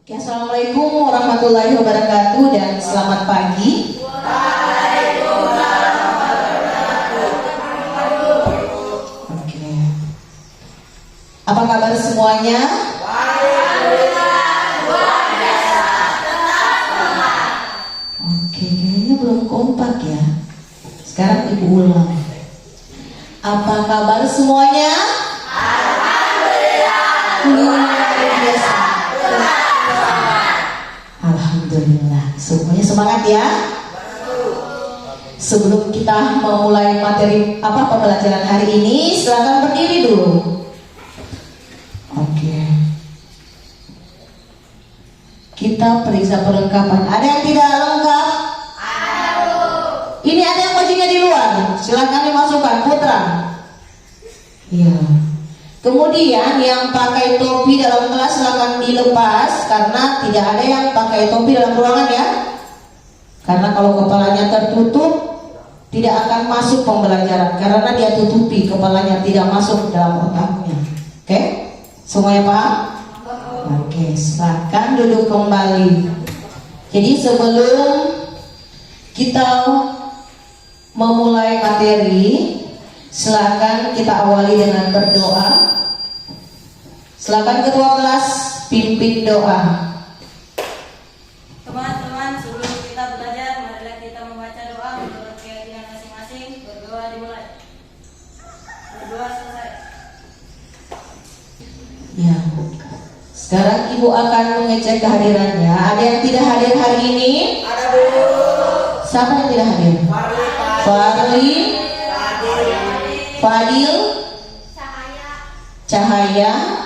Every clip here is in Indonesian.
Oke, Assalamualaikum warahmatullahi wabarakatuh dan selamat pagi. Waalaikumsalam warahmatullahi wabarakatuh. Oke. Apa kabar semuanya? Alhamdulillah, luar biasa, tetap semangat. Oke, kayaknya belum kompak ya. Sekarang ibu ulang. Apa kabar semuanya? Alhamdulillah, Luar biasa. Alhamdulillah, semuanya semangat ya. Sebelum kita memulai materi pembelajaran hari ini, silakan berdiri dulu. Oke. Kita periksa perlengkapan. Ada yang tidak lengkap? Ini ada yang bajunya di luar. Silakan dimasukkan, Putra. Iya. Kemudian yang pakai topi dalam kelas silakan dilepas karena tidak ada yang pakai topi dalam ruangan ya. Karena kalau kepalanya tertutup tidak akan masuk pembelajaran karena dia tutupi kepalanya, tidak masuk dalam otaknya. Oke? Semuanya paham? Oke, silakan duduk kembali. Jadi sebelum kita memulai materi, silakan kita awali dengan berdoa. Silakan ketua kelas pimpin doa. Teman-teman, sebelum kita belajar, marilah kita membaca doa menurut keyakinan masing-masing. Berdoa dimulai. Berdoa selesai. Ya. Sekarang ibu akan mengecek kehadirannya. Ada yang tidak hadir hari ini? Ada dulu. Siapa yang tidak hadir? Farli, Fadil, Cahaya,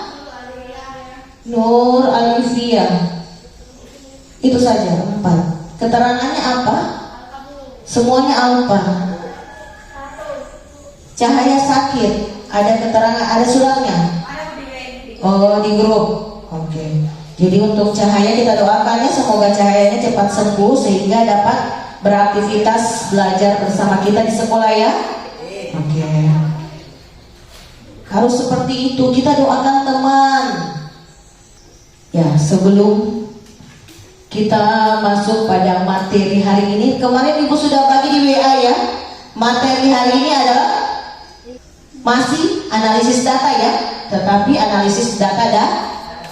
Nur Alifia. Itu saja 4. Keterangannya apa? Semuanya apa? Cahaya sakit. Ada keterangan, ada suratnya? Oh, di grup. Oke. Jadi untuk Cahaya kita doakannya semoga Cahayanya cepat sembuh sehingga dapat beraktivitas belajar bersama kita di sekolah ya. Oke. Harus seperti itu, kita doakan teman. Ya, sebelum kita masuk pada materi hari ini, kemarin ibu sudah bagi di WA ya. Materi hari ini adalah masih analisis data ya, tetapi analisis data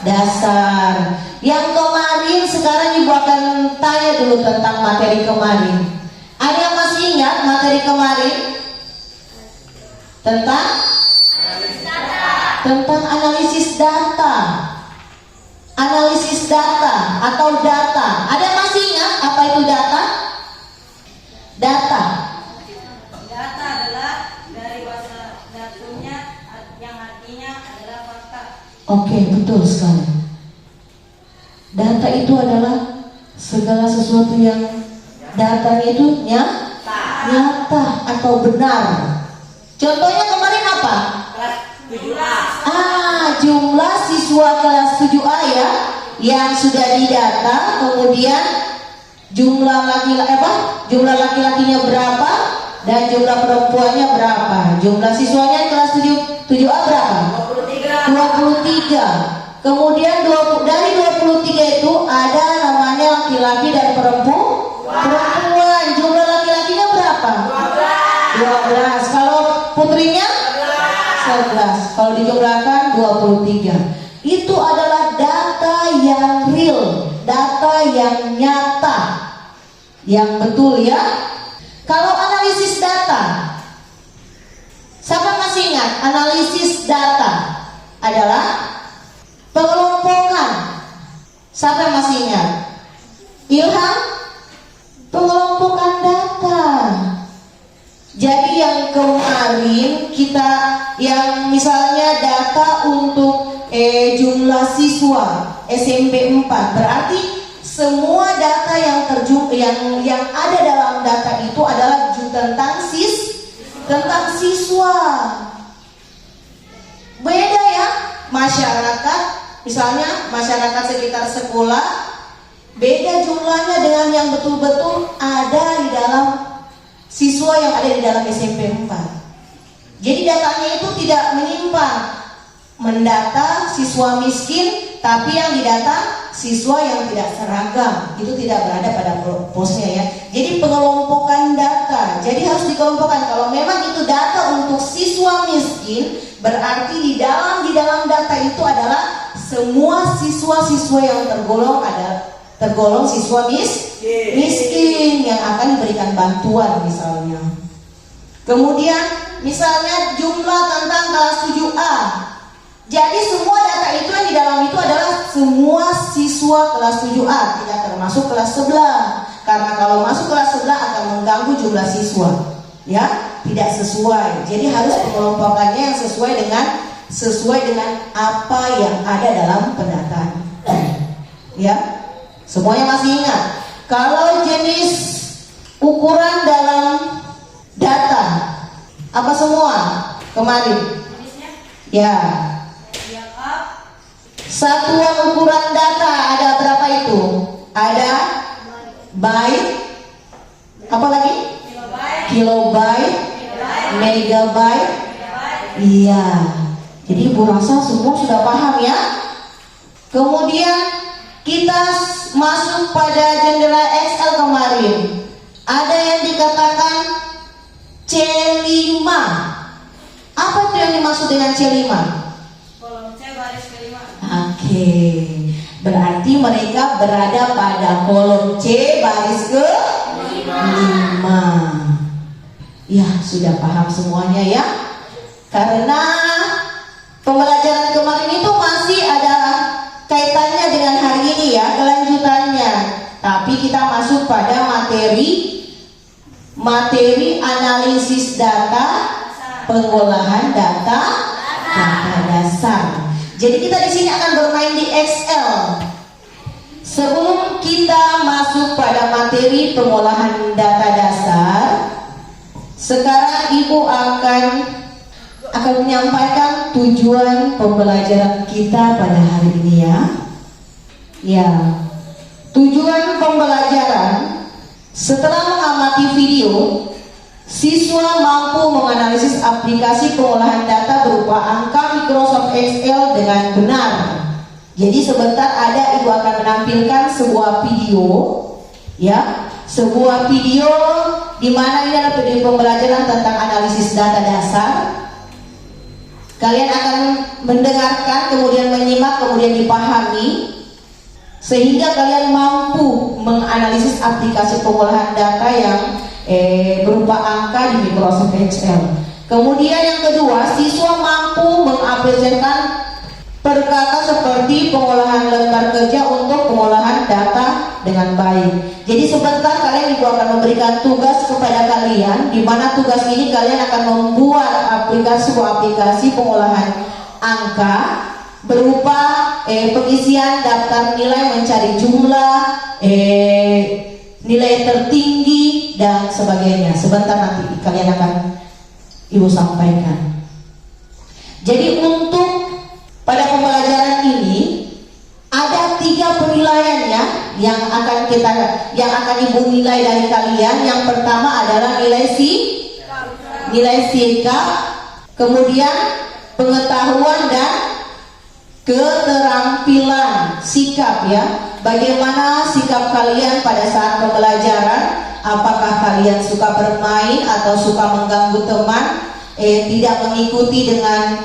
dasar. Yang kemarin sekarang ibu akan tanya dulu tentang materi kemarin. Ada yang masih ingat materi kemarin? Tentang analisis data. Analisis data atau data. Ada yang masih ingat apa itu data? Data. Data adalah dari bahasa datunya yang artinya adalah fakta. Oke, betul sekali. Data itu adalah segala sesuatu yang datanya itu nyata atau benar. Contohnya kemarin apa? Jumlah siswa kelas 7A ya yang sudah didata, kemudian jumlah laki-lakinya berapa dan jumlah perempuannya berapa. Jumlah siswanya kelas 7A berapa? 23. Kemudian dari 23 itu ada namanya laki-laki dan perempuan. Jumlah laki-lakinya berapa? 12. Kalau putrinya 11. Kalau dijumlahkan 23. Itu adalah data yang real, data yang nyata, yang betul ya. Kalau analisis data, siapa masih ingat? Analisis data adalah pengelompokan. Siapa yang masih ingat? Ilham? Pengelompokan data. Jadi yang kemarin kita yang misalnya data untuk jumlah siswa SMP 4 berarti semua data yang ada dalam data itu adalah tentang siswa. Beda ya, masyarakat misalnya masyarakat sekitar sekolah beda jumlahnya dengan yang betul-betul ada di dalam siswa yang ada di dalam SMP 4. Jadi datanya itu tidak menyimpang, mendata siswa miskin tapi yang didata siswa yang tidak seragam, itu tidak berada pada posnya ya. Jadi pengelompokan data, jadi harus dikelompokkan. Kalau memang itu data untuk siswa miskin, berarti di dalam data itu adalah semua siswa-siswa yang tergolong siswa miskin yang akan diberikan bantuan misalnya. Kemudian misalnya jumlah tentang kelas 7A. Jadi semua data itu yang di dalam itu adalah semua siswa kelas 7A, tidak termasuk kelas sebelah. Karena kalau masuk kelas sebelah akan mengganggu jumlah siswa. Ya, tidak sesuai. Jadi harus pengelompokannya yang sesuai dengan apa yang ada dalam pendataan. Ya. Semuanya masih ingat. Kalau jenis ukuran dalam data apa semua kemarin? Jenisnya Ya. yang up, Satuan ukuran data ada berapa itu? Ada byte, apa lagi? Kilobyte, megabyte. Iya. Jadi Ibu rasa semua sudah paham ya. Kemudian kita masuk pada jendela Excel kemarin. Ada yang dikatakan C5. Apa itu yang dimaksud dengan C5? kolom C baris kelima. Oke, berarti mereka berada pada kolom C baris ke-5. Ya, sudah paham semuanya ya. Karena pembelajaran kemarin itu masih ada kaitannya dengan hari ini ya, kelanjutannya. Tapi kita masuk pada materi analisis data, pengolahan data dasar. Jadi kita di sini akan bermain di Excel. Sebelum kita masuk pada materi pengolahan data dasar, sekarang Ibu akan menyampaikan tujuan pembelajaran kita pada hari ini ya. Ya, tujuan pembelajaran setelah mengamati video, siswa mampu menganalisis aplikasi pengolahan data berupa angka Microsoft Excel dengan benar. Jadi sebentar ada Ibu akan menampilkan sebuah video, ya, sebuah video di mana ini adalah video pembelajaran tentang analisis data dasar. Kalian akan mendengarkan, kemudian menyimak, kemudian dipahami, sehingga kalian mampu menganalisis aplikasi pengolahan data yang berupa angka di Microsoft Excel. Kemudian yang kedua, siswa mampu mengaplikasikan perkata seperti pengolahan lembar kerja untuk pengolahan data dengan baik. Jadi sebentar kalian Ibu akan memberikan tugas kepada kalian, di mana tugas ini kalian akan membuat sebuah aplikasi pengolahan angka berupa pengisian daftar nilai, mencari jumlah, nilai tertinggi dan sebagainya. Sebentar nanti kalian akan Ibu sampaikan. Jadi untuk pada pembelajaran ini ada 3 penilaian ya yang akan Ibu nilai dari kalian. Yang pertama adalah nilai sikap, kemudian pengetahuan dan keterampilan sikap ya. Bagaimana sikap kalian pada saat pembelajaran? Apakah kalian suka bermain atau suka mengganggu teman? Tidak mengikuti dengan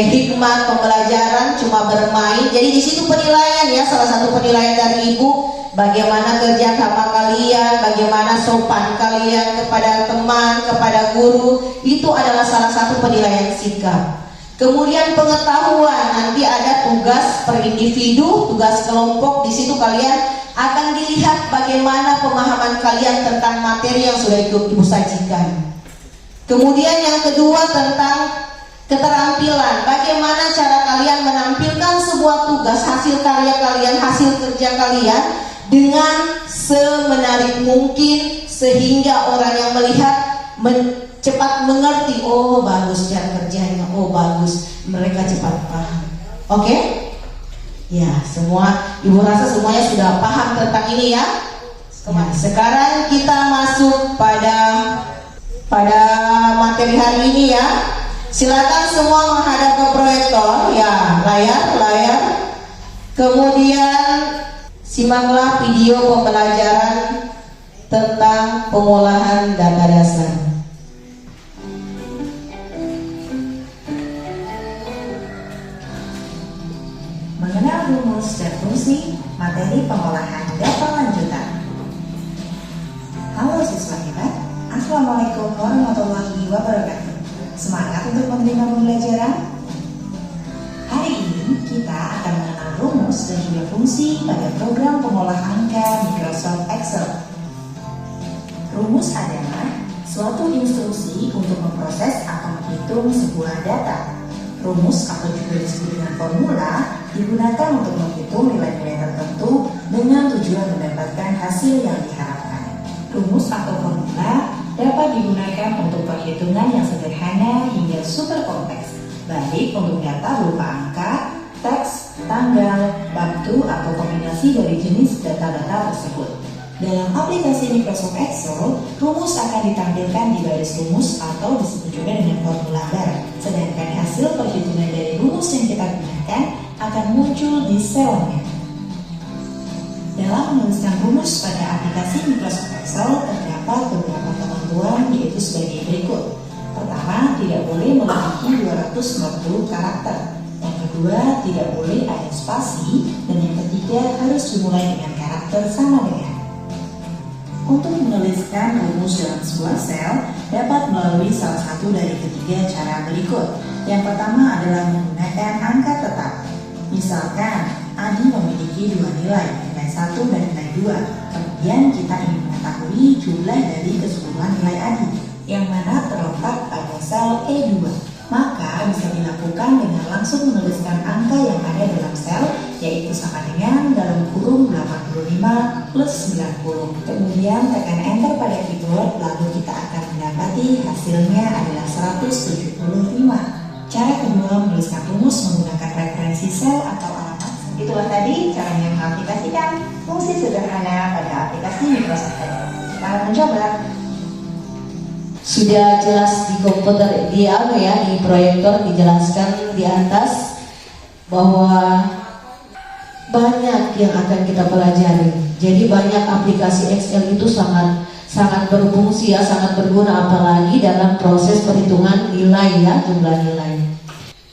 hikmat pembelajaran, cuma bermain. Jadi di situ penilaian ya, salah satu penilaian dari Ibu, bagaimana kerja sama kalian, bagaimana sopan kalian kepada teman, kepada guru, itu adalah salah satu penilaian sikap. Kemudian pengetahuan, nanti ada tugas per individu, tugas kelompok. Di situ kalian akan dilihat bagaimana pemahaman kalian tentang materi yang sudah Ibu sajikan. Kemudian yang kedua tentang keterampilan, bagaimana cara kalian menampilkan sebuah tugas, hasil karya kalian, hasil kerja kalian dengan semenarik mungkin sehingga orang yang melihat cepat mengerti. Oh bagus cara kerjanya, oh bagus, mereka cepat paham. Oke? Ya, semua Ibu rasa semuanya sudah paham tentang ini ya. Sekarang kita masuk pada materi hari ini ya. Silakan semua menghadap ke proyektor ya, layar. Kemudian Simaklah video pembelajaran tentang pengolahan data dasar. Mengenal rumus dan fungsi materi pengolahan data lanjutan. Halo siswa hebat, Assalamualaikum warahmatullahi wabarakatuh. Semangat untuk menerima pembelajaran. Hari ini kita akan mengenal rumus dan juga fungsi pada program pengolah angka Microsoft Excel. Rumus adalah suatu instruksi untuk memproses atau menghitung sebuah data. Rumus atau juga disebut dengan formula digunakan untuk menghitung nilai-nilai tertentu dengan tujuan mendapatkan hasil yang diharapkan. Rumus atau formula dapat digunakan untuk perhitungan yang sederhana hingga super kompleks, baik untuk data berupa angka, teks, tanggal, waktu, atau kombinasi dari jenis data-data tersebut. Dalam aplikasi Microsoft Excel, rumus akan ditampilkan di baris rumus atau disebut juga dengan formula bar. Sedangkan hasil perhitungan dari rumus yang kita gunakan akan muncul di selnya. Dalam menuliskan rumus pada aplikasi Microsoft Excel terdapat beberapa ketentuan, yaitu sebagai berikut. Pertama, tidak boleh melebihi 250 karakter. Yang kedua, tidak boleh ada spasi. Dan yang ketiga, harus dimulai dengan karakter sama dengan. Untuk menuliskan rumus dalam sebuah sel dapat melalui salah satu dari ketiga cara berikut. Yang pertama adalah menggunakan angka tetap. Misalkan Adi memiliki dua nilai 1 dan nilai 2. Kemudian kita ingin mengetahui jumlah dari keseluruhan nilai Adi yang mana terletak pada sel E2. Maka bisa dilakukan dengan langsung menuliskan angka yang ada dalam sel, yaitu sama dengan dalam kurung 85 plus 90. Kemudian tekan enter pada keyboard, lalu kita akan mendapati hasilnya adalah 175. Cara kedua menuliskan rumus menggunakan referensi sel atau alamat. Itulah tadi caranya mengaplikasikan fungsi sederhana pada aplikasi Microsoft Excel. Selamat mencoba. Sudah jelas di komputer di proyektor dijelaskan di atas bahwa banyak yang akan kita pelajari. Jadi banyak aplikasi Excel itu sangat berfungsi ya, sangat berguna apalagi dalam proses perhitungan nilai ya, jumlah nilai.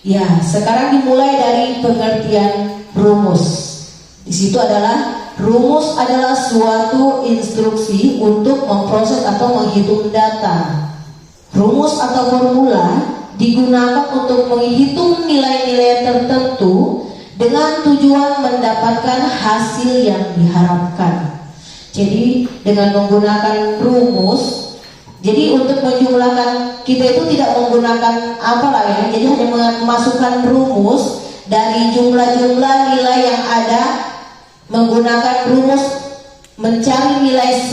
Ya, sekarang dimulai dari pengertian rumus. Di situ adalah rumus adalah suatu instruksi untuk memproses atau menghitung data. Rumus atau formula digunakan untuk menghitung nilai-nilai tertentu dengan tujuan mendapatkan hasil yang diharapkan. Jadi dengan menggunakan rumus, jadi untuk menjumlahkan kita itu tidak menggunakan jadi hanya memasukkan rumus dari jumlah-jumlah nilai yang ada, menggunakan rumus mencari nilai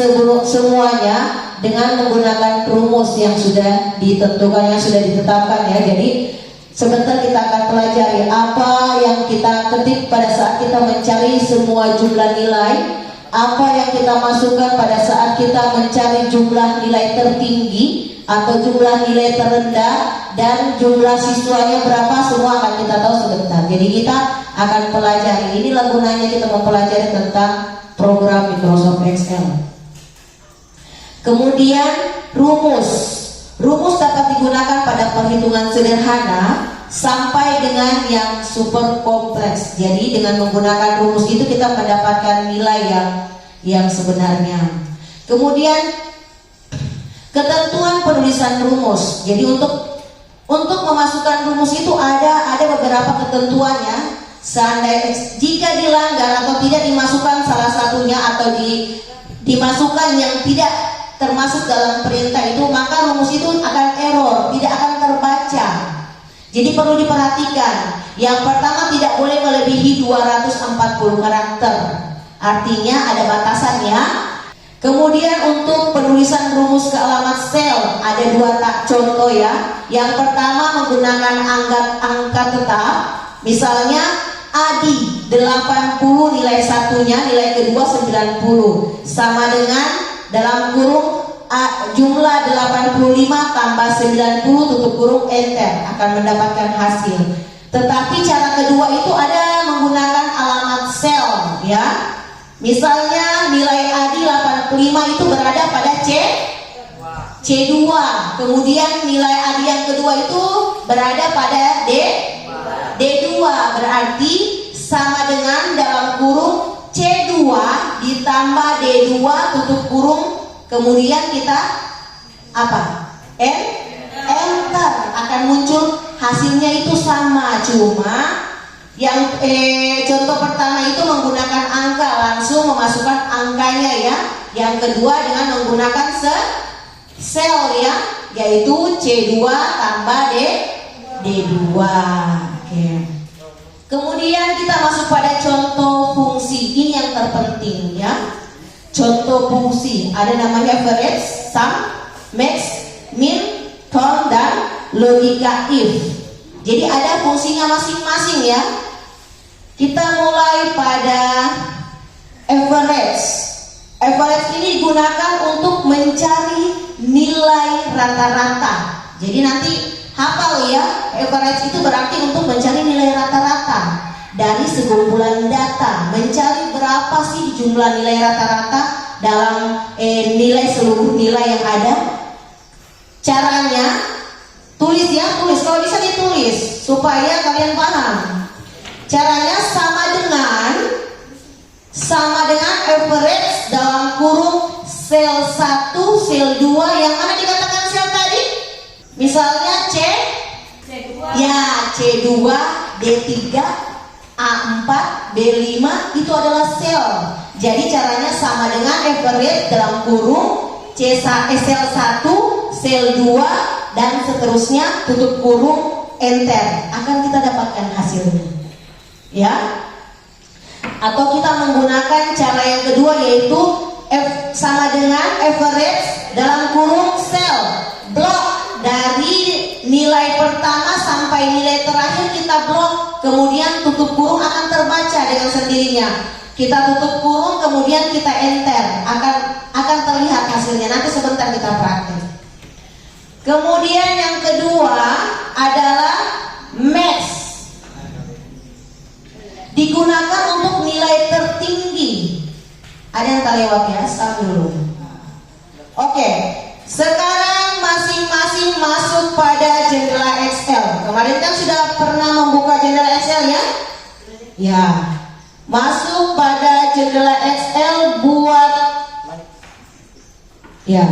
semuanya dengan menggunakan rumus yang sudah ditentukan, yang sudah ditetapkan ya. Jadi sebentar kita akan pelajari apa yang kita ketik pada saat kita mencari semua jumlah nilai, apa yang kita masukkan pada saat kita mencari jumlah nilai tertinggi atau jumlah nilai terendah, dan jumlah siswanya berapa, semua akan kita tahu sebentar. Jadi kita akan pelajari, inilah gunanya kita mempelajari tentang program Microsoft Excel. Kemudian rumus dapat digunakan pada perhitungan sederhana sampai dengan yang super kompleks. Jadi dengan menggunakan rumus itu kita mendapatkan nilai yang sebenarnya. Kemudian ketentuan penulisan rumus. Jadi untuk memasukkan rumus itu ada beberapa ketentuannya. Seandainya jika dilanggar atau tidak dimasukkan salah satunya atau dimasukkan yang tidak termasuk dalam perintah itu, maka rumus itu akan error, tidak akan terbaca. Jadi perlu diperhatikan. Yang pertama, tidak boleh melebihi 240 karakter. Artinya ada batasannya. Kemudian untuk penulisan rumus ke alamat sel ada dua contoh ya. Yang pertama menggunakan angka tetap. Misalnya Adi 80 nilai satunya, nilai kedua 90, sama dengan dalam kurung jumlah 85 tambah 90 tutup kurung enter, akan mendapatkan hasil. Tetapi cara kedua itu ada menggunakan alamat sel ya. Misalnya nilai ADI 85 itu berada pada C2. Kemudian nilai ADI yang kedua itu berada pada D2. Berarti sama dengan dalam kurung C2 ditambah D2 tutup kurung, kemudian kita apa? Enter, akan muncul hasilnya itu sama, cuma yang contoh pertama itu menggunakan angka, langsung memasukkan angkanya ya. Yang kedua dengan menggunakan sel ya, yaitu C2 tambah D2. Oke. Kemudian kita masuk pada contoh fungsi. Ini yang terpenting ya. Contoh fungsi ada namanya average, sum, max, min, count, dan logika if. Jadi ada fungsinya masing-masing ya. Kita mulai pada average. Average ini digunakan untuk mencari nilai rata-rata. Jadi nanti hafal ya, average itu berarti untuk mencari nilai rata-rata dari sekumpulan data. Mencari berapa sih jumlah nilai rata-rata dalam nilai seluruh nilai yang ada. Caranya tulis ya, tulis. Kalau bisa ditulis supaya kalian paham. Caranya sama dengan average dalam kurung sel 1, sel 2. Yang mana dikatakan sel tadi? Misalnya C2. Ya, C2, D3, A4, B5 itu adalah sel. Jadi caranya sama dengan average dalam kurung sel 1, sel 2 dan seterusnya tutup kurung enter. Akan kita dapatkan hasilnya. Ya. Atau kita menggunakan cara yang kedua yaitu sama dengan average dalam kurung sel blok, dari nilai pertama sampai nilai terakhir kita blok, kemudian tutup kurung akan terbaca dengan sendirinya. Kita tutup kurung kemudian kita enter, akan terlihat hasilnya. Nanti sebentar kita praktek. Kemudian yang kedua adalah max. Digunakan untuk nilai tertinggi. Ada yang tak lewat ya, stop dulu. Oke, sekarang masing-masing masuk pada jendela Excel. Kemarin kan sudah pernah membuka jendela Excel ya? Ya, masuk pada jendela Excel buat ya.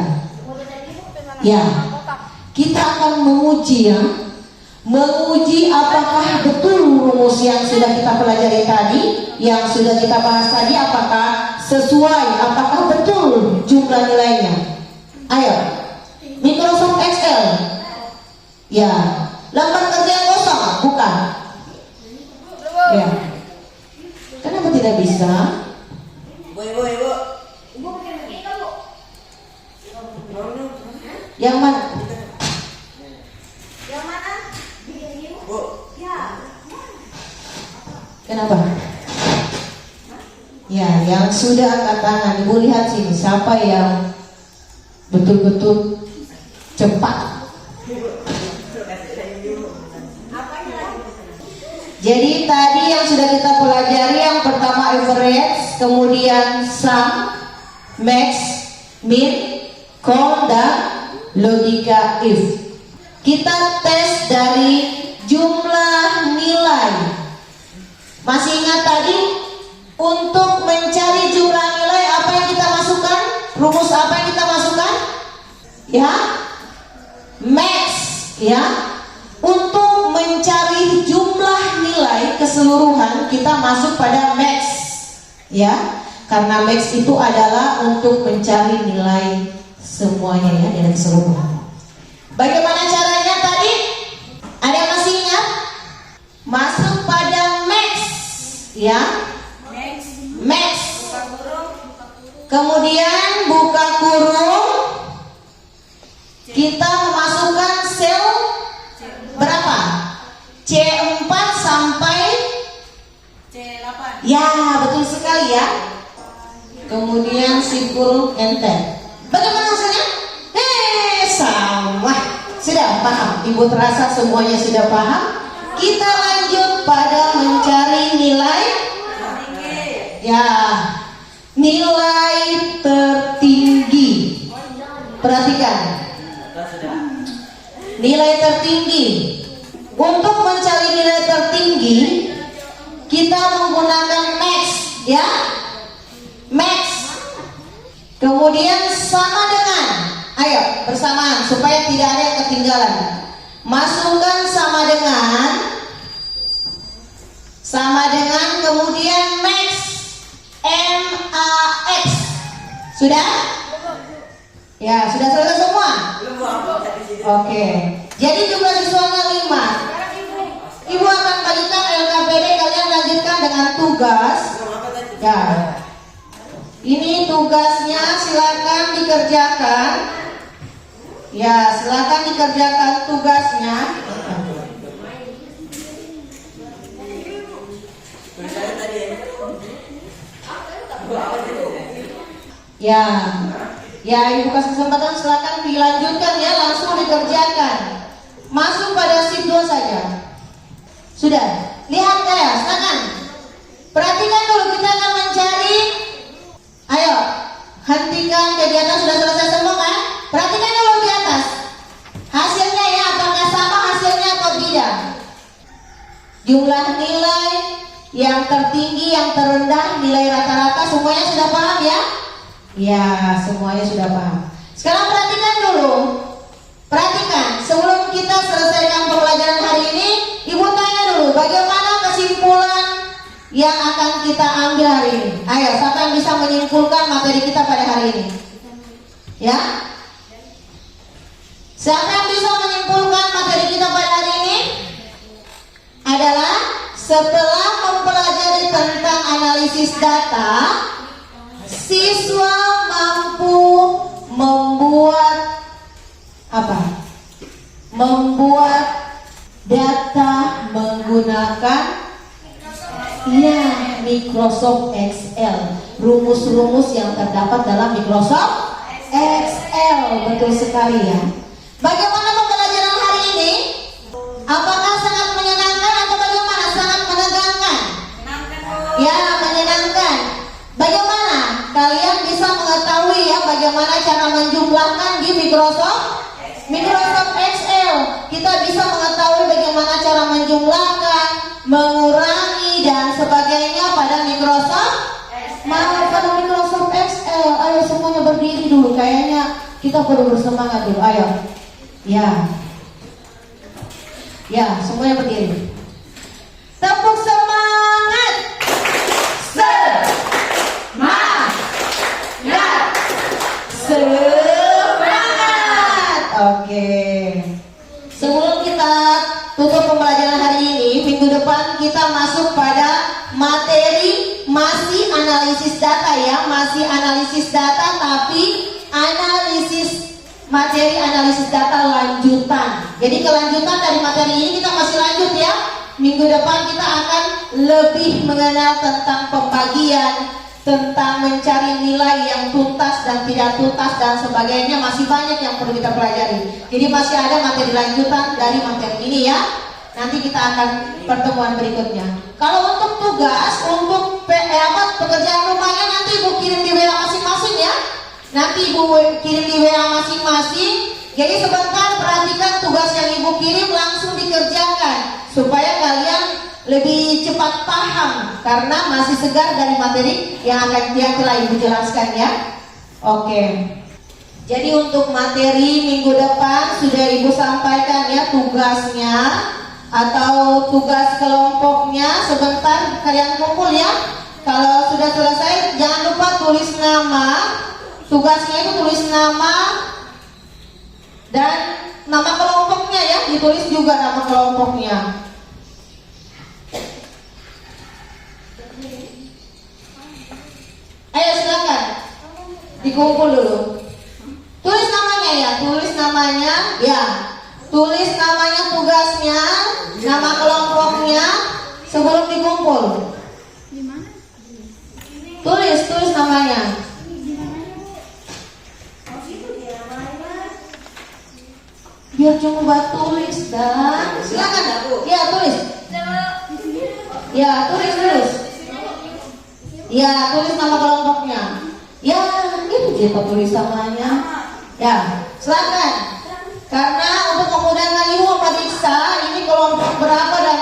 Kita akan menguji ya. Menguji apakah betul rumus yang sudah kita pelajari tadi, yang sudah kita bahas tadi, apakah sesuai, apakah betul jumlah nilainya. Ayo, Microsoft Excel. Ya, lembar kerja yang kosong, bukan? Ya. Kenapa tidak bisa? Ibu. Yang mana? Kenapa? Ya, yang sudah angkat tangan. Ibu lihat sini, siapa yang betul-betul cepat. Jadi tadi yang sudah kita pelajari, yang pertama average, kemudian sum, max, min, count, dan logika if. Kita tes dari jumlah nilai. Masih ingat tadi? Untuk mencari jumlah nilai apa yang kita masukkan? Rumus apa yang kita masukkan? Ya, max ya. Untuk mencari jumlah nilai keseluruhan kita masuk pada max ya. Karena max itu adalah untuk mencari nilai semuanya ya, nilai keseluruhan. Bagaimana caranya tadi? Ada yang masih ingat? Masuk pada max ya. Max. Kemudian buka kurung. Kita memasukkan sel berapa? C4 sampai C8. ya, betul sekali ya. Kemudian si kurung enter. Bagaimana hasilnya? Sama. Sudah paham? Ibu terasa semuanya sudah paham? Kita lanjut pada mencari nilai. Ya, nilai tertinggi. Perhatikan. Nilai tertinggi. Untuk mencari nilai tertinggi, kita menggunakan max, ya. Max. Kemudian sama dengan, ayo bersamaan supaya tidak ada yang ketinggalan. Masukkan sama dengan kemudian max, MAX. Sudah? Ya, sudah selesai semua? Oke. Jadi jumlah siswanya 5. Ibu akan bagikan LKPD, kalian lanjutkan dengan tugas. Ya. Ini tugasnya, silakan dikerjakan. Ya, silakan dikerjakan tugasnya. Ya, ibu kasih kesempatan, silakan dilanjutkan ya, langsung dikerjakan. Masuk pada sheet 2 saja. Sudah, lihat ya, silakan. Perhatikan dulu, kita akan mencari. Ayo, hentikan kegiatan, sudah selesai semua kan? Perhatikan dulu di atas. Hasilnya ya, apakah sama hasilnya atau tidak? Jumlah nilai yang tertinggi, yang terendah, nilai rata-rata, semuanya sudah paham ya? Ya, semuanya sudah paham. Sekarang perhatikan dulu. Perhatikan, sebelum kita selesaikan pembelajaran hari ini, ibu tanya dulu, bagaimana kesimpulan yang akan kita ambil hari ini? Ayo, siapa yang bisa menyimpulkan materi kita pada hari ini? Ya? Siapa yang bisa menyimpulkan materi kita pada hari ini? Adalah setelah mempelajari tentang analisis data, siswa mampu membuat apa? Membuat data menggunakan Microsoft Excel. Rumus-rumus yang terdapat dalam Microsoft Excel. Betul sekali ya. Bagaimana pembelajaran hari ini? Apakah sangat menyenangkan atau bagaimana? Sangat menegangkan? Ya, menyenangkan. Bagaimana? Kalian bisa mengetahui ya bagaimana cara menjumlahkan di Microsoft Excel. Kita bisa mengetahui bagaimana cara menjumlahkan, mengurangi dan sebagainya pada Microsoft Excel. Ayo semuanya berdiri dulu. Kayaknya kita perlu bersemangat dulu. Ayo. Ya, semuanya berdiri. Tepuk semangat. Semangat. Oke. Sebelum kita tutup pembelajaran hari ini, minggu depan kita masuk pada materi masih analisis data ya, masih analisis data tapi materi analisis data lanjutan. Jadi kelanjutan dari materi ini kita masih lanjut ya. Minggu depan kita akan lebih mengenal tentang pembagian, tentang mencari nilai yang tuntas dan tidak tuntas dan sebagainya. Masih banyak yang perlu kita pelajari. Jadi masih ada materi lanjutan dari materi ini ya. Nanti kita akan pertemuan berikutnya. Kalau untuk tugas, untuk pekerjaan rumahnya nanti ibu kirim di WA masing-masing ya. Nanti ibu kirim di WA masing-masing. Jadi sebentar perhatikan tugas yang ibu kirim, langsung dikerjakan supaya kalian lebih cepat paham karena masih segar dari materi yang telah ibu jelaskan ya. Oke. Jadi untuk materi minggu depan sudah ibu sampaikan ya tugasnya atau tugas kelompoknya. Sebentar kalian kumpul ya. Kalau sudah selesai jangan lupa tulis nama. Tugasnya itu tulis nama dan nama kelompoknya ya, ditulis juga nama kelompoknya. Ayo silakan dikumpul dulu. Tulis namanya ya, tulis namanya ya. Tulis namanya, tugasnya, nama kelompoknya sebelum dikumpul. Tulis namanya. Biar coba tulis dan silakan ya tulis. Ya tulis. Ya, tulis nama kelompoknya. Ya, itu kita tulis namanya. Ya, silakan. Karena untuk memudahkan ibu memeriksa ini kelompok berapa dan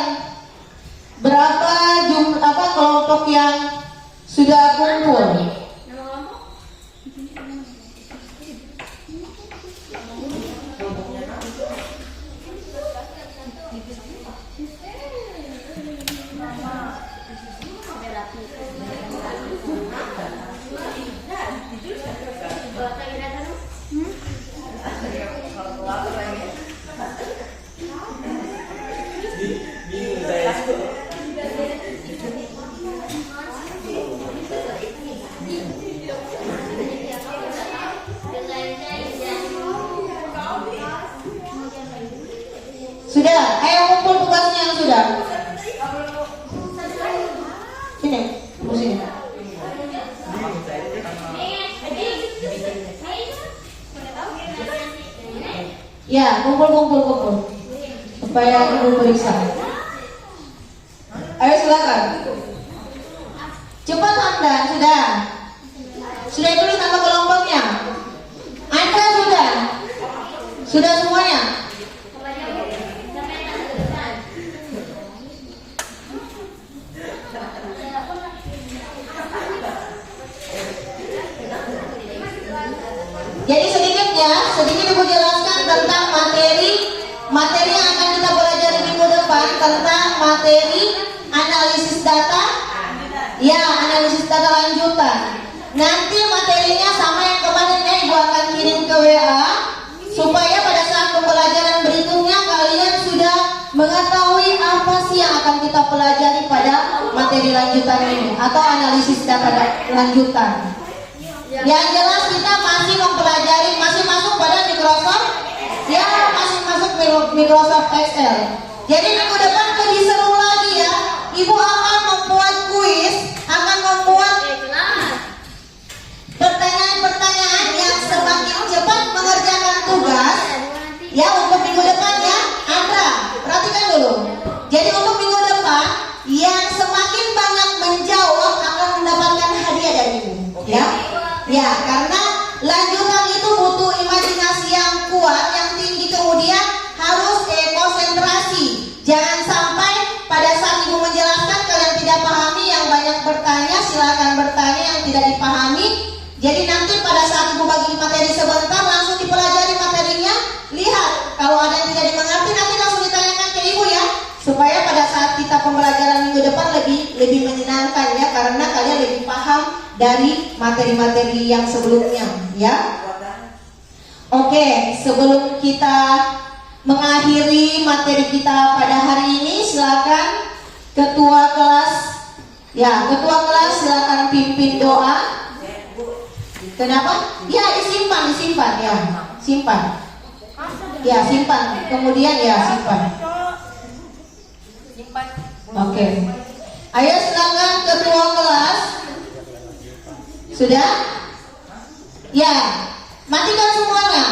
berapa jumlah kelompok yang sudah kumpul. Sudah, ayo kumpul tugasnya yang sudah. Sini, sini. Ya, kumpul. Supaya ibu periksa. Ayo silakan. Cepat Anda, sudah. Sudah tulis nama kelompoknya. Anda sudah. Sudah semuanya. Jadi sedikit ibu jelaskan tentang materi yang akan kita pelajari minggu depan, tentang materi analisis data. Ya, analisis data lanjutan. Nanti materinya sama yang kemarin ibu akan kirim ke WA, supaya pada saat pembelajaran berikutnya kalian sudah mengetahui apa sih yang akan kita pelajari pada materi lanjutan ini atau analisis data lanjutan. Yang jelas kita masih mempelajari, masih masuk pada Microsoft, ya masih masuk Microsoft Excel. Jadi minggu depan lebih seru lagi ya. Ibu akan membuat kuis, akan membuat pertanyaan-pertanyaan yang semakin cepat mengerjakan tugas. Ya untuk minggu depan ya, Andra perhatikan dulu. Jadi untuk minggu depan yang semakin banyak menjawab akan mendapatkan hadiah dari ibu. Ya, karena lanjutan itu butuh imajinasi yang kuat, yang tinggi, kemudian harus konsentrasi. Jangan sampai pada saat ibu menjelaskan kalian tidak pahami, yang banyak bertanya, silakan bertanya yang tidak dipahami. Jadi nanti pada saat ibu bagi materi sebentar, langsung dipelajari materinya. Lihat, kalau ada yang tidak dimengerti nanti langsung ditanyakan ke ibu ya, supaya pada saat kita pembelajaran minggu depan lebih menyenangkan ya, karena kalian lebih paham dari materi-materi yang sebelumnya ya. Oke, sebelum kita mengakhiri materi kita pada hari ini, silakan ketua kelas silakan pimpin doa. Kenapa? Ya disimpan ya, simpan. Ya simpan, kemudian ya simpan. Oke. Ayo silakan ketua kelas. Sudah? Ya, matikan semuanya.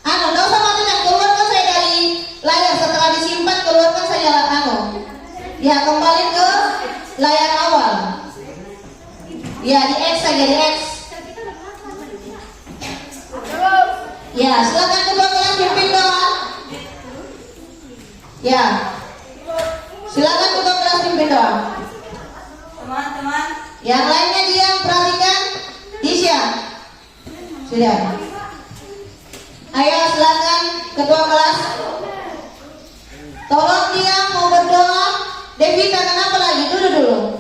Nggak usah matikan, keluarkan saya dari layar. Setelah disimpan, keluarkan saya ya, kembali ke layar awal. Ya, di X saja, di X. Ya, silakan ketua kelas pimpin doa. Ya, silakan ketua kelas pimpin doa. Teman-teman, yang lainnya diam, perhatikan. Tisha, sudah. Ayo silakan ketua kelas. Tolong diam, mau berdoa. Devita, kenapa lagi? Dulu.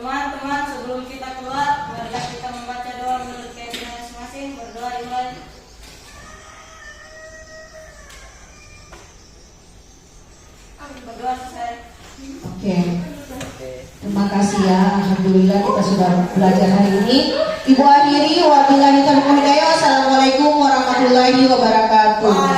teman-teman, sebelum kita keluar, marilah kita membaca doa menurut keyakinan masing-masing. Berdoa dimulai. Berdoa selesai. Oke. Terima kasih ya. Alhamdulillah kita sudah belajar hari ini. Ibu akhiri, wabillahi taufiq wal hidayah. Wassalamualaikum warahmatullahi wabarakatuh.